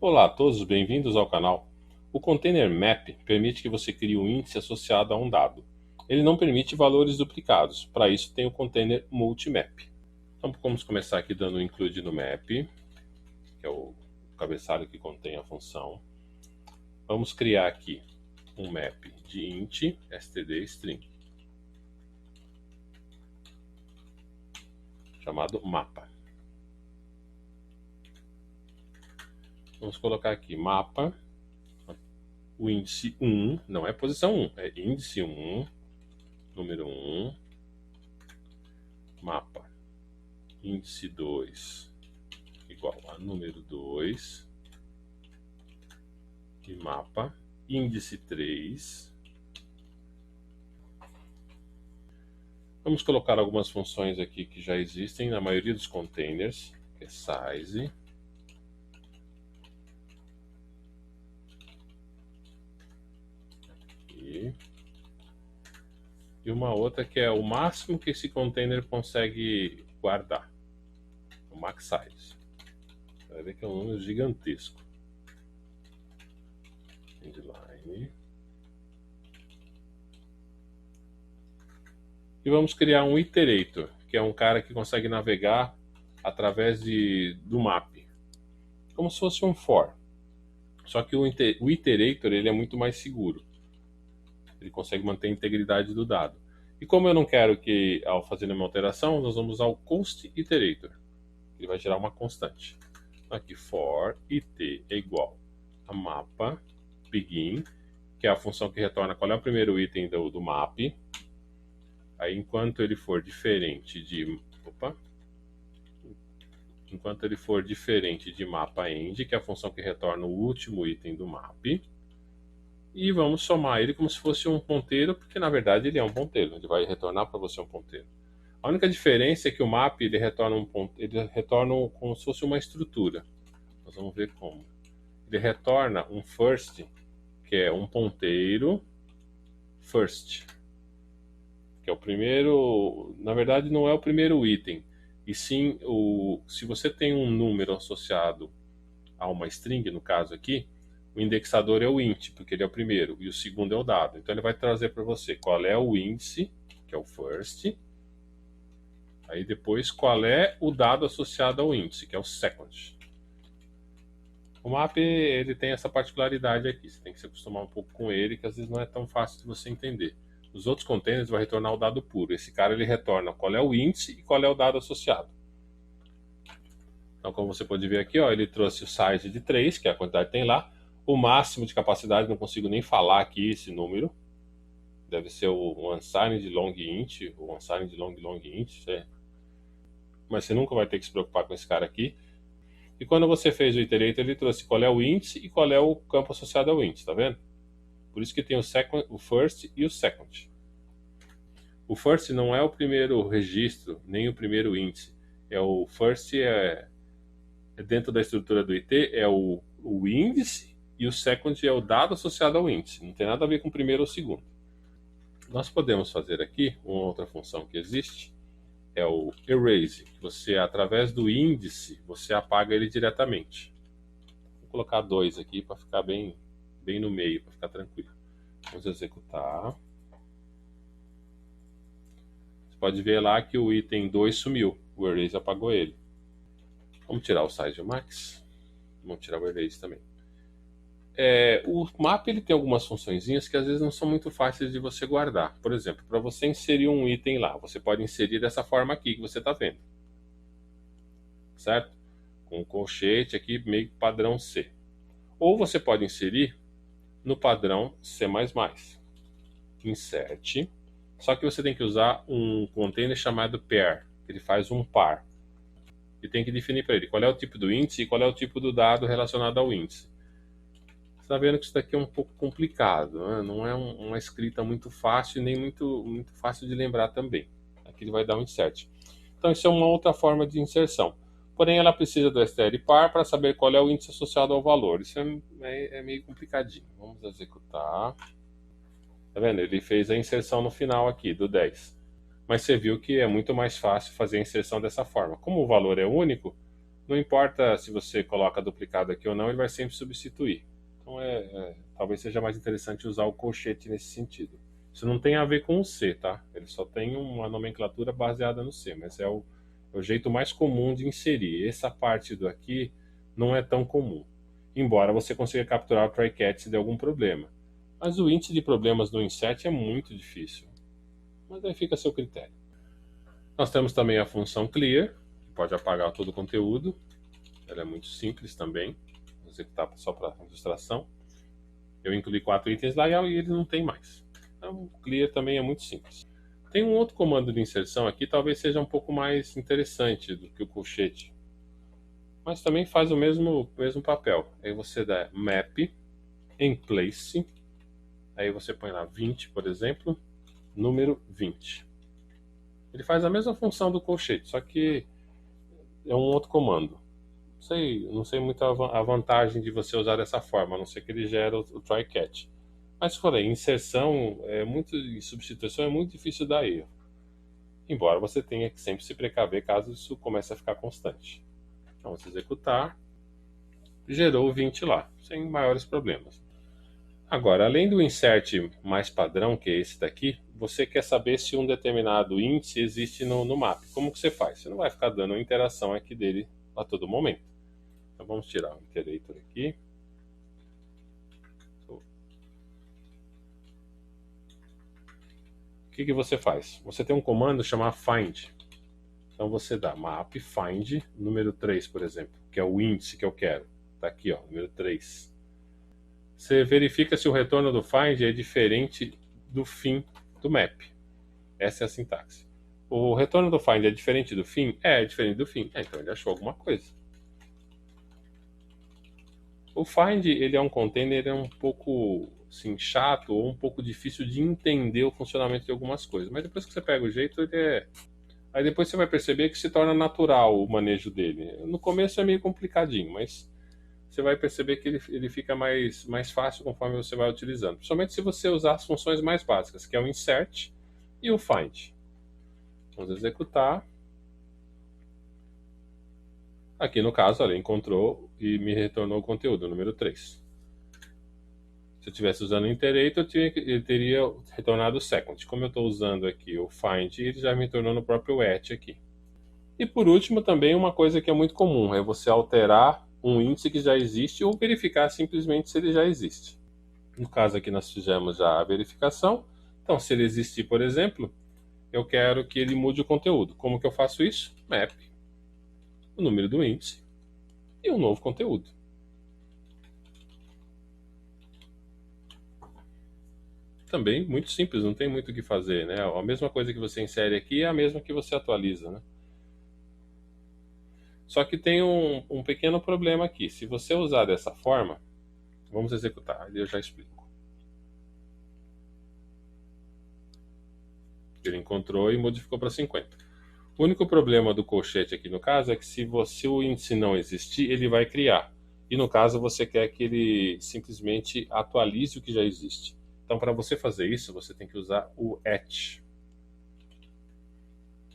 Olá a todos, bem-vindos ao canal. O Container Map permite que você crie um índice associado a um dado. Ele não permite valores duplicados, para isso tem o Container Multimap. Então vamos começar aqui dando um include no map, que é o cabeçalho que contém a função. Vamos criar aqui um map de int std string, chamado mapa. Vamos colocar aqui mapa, o índice 1, não é posição 1, é índice 1, número 1, mapa, índice 2 igual a número 2, e mapa, índice 3. Vamos colocar algumas funções aqui que já existem na maioria dos containers, que é size, e uma outra que é o máximo que esse container consegue guardar, o max size. Você vai ver que é um número gigantesco. Endline. E vamos criar um iterator, que é um cara que consegue navegar através do map, como se fosse um for. Só que o iterator ele é muito mais seguro. Ele consegue manter a integridade do dado. E como eu não quero que, ao fazer uma alteração, nós vamos usar o const iterator. Ele vai gerar uma constante. Aqui, for it é igual a mapa begin, que é a função que retorna qual é o primeiro item do map. Aí, enquanto ele for diferente de mapa end, que é a função que retorna o último item do map, e vamos somar ele como se fosse um ponteiro, porque na verdade ele é um ponteiro, ele vai retornar para você um ponteiro. A única diferença é que o map ele retorna como se fosse uma estrutura. Nós vamos ver como. Ele retorna um first, que é um ponteiro first, que é o primeiro, na verdade não é o primeiro item, e sim se você tem um número associado a uma string, no caso aqui, o indexador é o int, porque ele é o primeiro, e o segundo é o dado. Então ele vai trazer para você qual é o índice, que é o first, aí depois qual é o dado associado ao índice, que é o second. O map ele tem essa particularidade aqui, você tem que se acostumar um pouco com ele, que às vezes não é tão fácil de você entender. Os outros containers vai retornar o dado puro. Esse cara ele retorna qual é o índice e qual é o dado associado. Então, como você pode ver aqui, ó, ele trouxe o size de 3, que é a quantidade que tem lá. O máximo de capacidade, não consigo nem falar aqui esse número. Deve ser o unsigned long int, o unsigned long int. Mas você nunca vai ter que se preocupar com esse cara aqui. E quando você fez o iterator, ele trouxe qual é o índice e qual é o campo associado ao índice, tá vendo? Por isso que tem o first e o second. O first não é o primeiro registro, nem o primeiro índice. O first dentro da estrutura do IT, é o índice, e o second é o dado associado ao índice. Não tem nada a ver com o primeiro ou segundo. Nós podemos fazer aqui uma outra função que existe, é o erase. Você, através do índice, você apaga ele diretamente. Vou colocar 2 aqui para ficar bem no meio, para ficar tranquilo. Vamos executar. Você pode ver lá que o item 2 sumiu. O erase apagou ele. Vamos tirar o size max. Vamos tirar o erase também. O map ele tem algumas funçõezinhas que às vezes não são muito fáceis de você guardar. Por exemplo, para você inserir um item lá, você pode inserir dessa forma aqui que você está vendo. Certo? Com um colchete aqui, meio padrão C. Ou você pode inserir no padrão C++. Insert. Só que você tem que usar um container chamado pair. Ele faz um par. E tem que definir para ele qual é o tipo do índice e qual é o tipo do dado relacionado ao índice. Você está vendo que isso daqui é um pouco complicado, né? Não é uma escrita muito fácil, nem muito fácil de lembrar também. Aqui ele vai dar um insert. Então isso é uma outra forma de inserção. Porém ela precisa do str_par para saber qual é o índice associado ao valor. Isso é meio complicadinho. Vamos executar. Tá vendo? Ele fez a inserção no final aqui, do 10. Mas você viu que é muito mais fácil fazer a inserção dessa forma. Como o valor é único, não importa se você coloca duplicado aqui ou não, ele vai sempre substituir. Então talvez seja mais interessante usar o colchete nesse sentido. Isso não tem a ver com o C, tá? Ele só tem uma nomenclatura baseada no C, mas é o jeito mais comum de inserir. Essa parte do aqui não é tão comum, embora você consiga capturar o try catch se der algum problema. Mas o índice de problemas no insert é muito difícil. Mas aí fica a seu critério. Nós temos também a função clear, que pode apagar todo o conteúdo. Ela é muito simples também. Vou executar só para ilustração. Eu incluí 4 itens lá e ele não tem mais. Então, o clear também é muito simples. Tem um outro comando de inserção aqui, talvez seja um pouco mais interessante do que o colchete. Mas também faz o mesmo papel. Aí você dá map em place. Aí você põe lá 20, por exemplo, número 20. Ele faz a mesma função do colchete, só que é um outro comando. Não sei muito a vantagem de você usar dessa forma, a não ser que ele gere o try catch. Mas se for aí, inserção e substituição é muito difícil dar erro. Embora você tenha que sempre se precaver caso isso comece a ficar constante. Então, vamos executar. Gerou 20 lá, sem maiores problemas. Agora, além do insert mais padrão, que é esse daqui, você quer saber se um determinado índice existe no map. Como que você faz? Você não vai ficar dando a interação aqui dele a todo momento. Então vamos tirar o iterator aqui. O que você faz? Você tem um comando chamado find. Então você dá map find número 3, por exemplo, que é o índice que eu quero. Está aqui, ó, número 3. Você verifica se o retorno do find é diferente do fim do map. Essa é a sintaxe. O retorno do find é diferente do fim? É diferente do fim. Então ele achou alguma coisa. O find, ele é um container um pouco assim, chato ou um pouco difícil de entender o funcionamento de algumas coisas. Mas depois que você pega o jeito, aí depois você vai perceber que se torna natural o manejo dele. No começo é meio complicadinho, mas você vai perceber que ele fica mais fácil conforme você vai utilizando. Principalmente se você usar as funções mais básicas, que é o insert e o find. Vamos executar. Aqui no caso, ele encontrou e me retornou o conteúdo, número 3. Se eu estivesse usando o iterator, ele teria retornado o second. Como eu estou usando aqui o find, ele já me retornou no próprio at aqui. E por último, também uma coisa que é muito comum, é você alterar um índice que já existe ou verificar simplesmente se ele já existe. No caso aqui nós fizemos já a verificação. Então, se ele existir, por exemplo, eu quero que ele mude o conteúdo. Como que eu faço isso? Map, o número do índice e um novo conteúdo. Também muito simples, não tem muito o que fazer, né? A mesma coisa que você insere aqui é a mesma que você atualiza, né? Só que tem um pequeno problema aqui. Se você usar dessa forma, vamos executar, eu já explico. Ele encontrou e modificou para 50. O único problema do colchete aqui no caso é que se o índice não existir, ele vai criar. E no caso você quer que ele simplesmente atualize o que já existe. Então para você fazer isso, você tem que usar o at.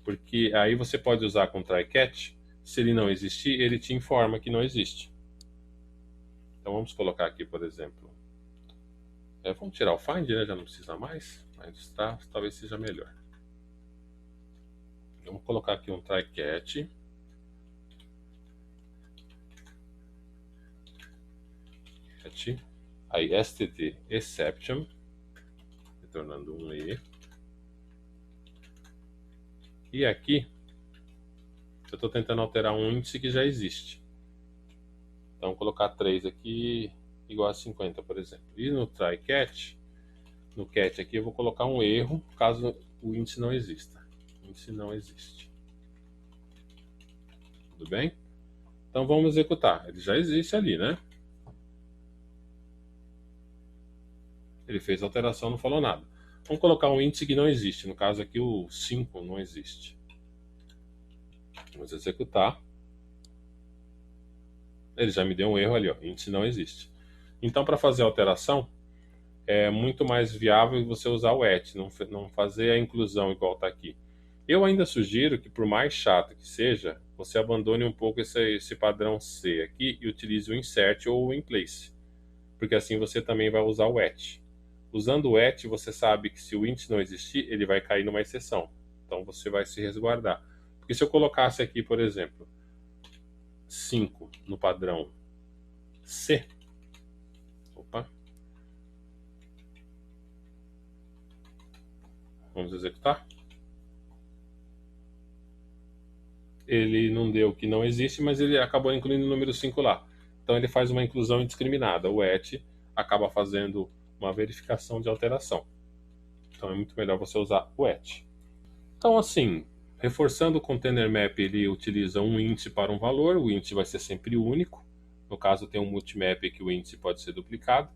Porque aí você pode usar com try catch. Se ele não existir, ele te informa que não existe. Então vamos colocar aqui, por exemplo. Vamos tirar o find, né? Já não precisa mais. Mas talvez seja melhor. Vamos colocar aqui um try catch. Aí std exception, retornando um e. E aqui eu estou tentando alterar um índice que já existe. Então vou colocar 3 aqui igual a 50, por exemplo. E no try catch, no catch aqui eu vou colocar um erro caso o índice não exista. O índice não existe. Tudo bem? Então vamos executar. Ele já existe ali, né? Ele fez a alteração, não falou nada. Vamos colocar um índice que não existe. No caso aqui o 5 não existe. Vamos executar. Ele já me deu um erro ali, ó. Índice não existe. Então para fazer a alteração, é muito mais viável você usar o at, não fazer a inclusão igual está aqui. Eu ainda sugiro que, por mais chato que seja, você abandone um pouco esse padrão C aqui e utilize o insert ou o in place, porque assim você também vai usar o at. Usando o at, você sabe que se o int não existir, ele vai cair numa exceção. Então você vai se resguardar. Porque se eu colocasse aqui, por exemplo, 5 no padrão C, opa, vamos executar. Ele não deu que não existe, mas ele acabou incluindo o número 5 lá. Então ele faz uma inclusão indiscriminada. O at acaba fazendo uma verificação de alteração. Então é muito melhor você usar o at. Então assim, reforçando o container map, ele utiliza um índice para um valor, o índice vai ser sempre único. No caso tem um multimap que o índice pode ser duplicado,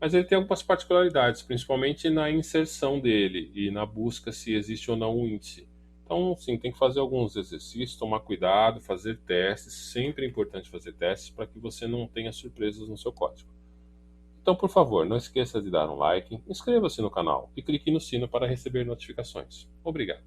mas ele tem algumas particularidades, principalmente na inserção dele e na busca se existe ou não um índice. Então, sim, tem que fazer alguns exercícios, tomar cuidado, fazer testes. Sempre é importante fazer testes para que você não tenha surpresas no seu código. Então, por favor, não esqueça de dar um like, inscreva-se no canal e clique no sino para receber notificações. Obrigado.